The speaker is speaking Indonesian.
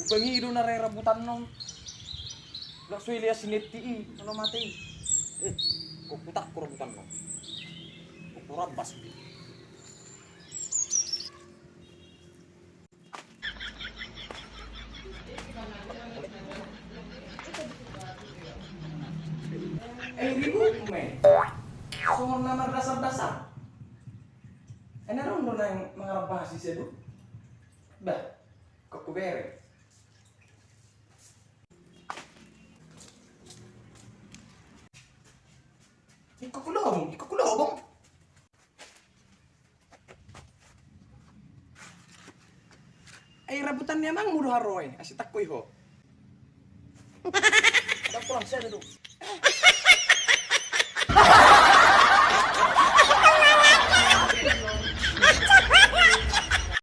Bangido na re rabutan nung Laksuilia siniti ano mati. Kukutak ko rabutan mo. Kukurabas. Ribut me. Sungguh nama dasar-dasar. Naroon doon na yung mga rabasi siya doon. Ba? Kakubere. Ikakulobong. Ay, rabutan niya mang muro haroy. Asitak ko iho. Ada pulang siya doon.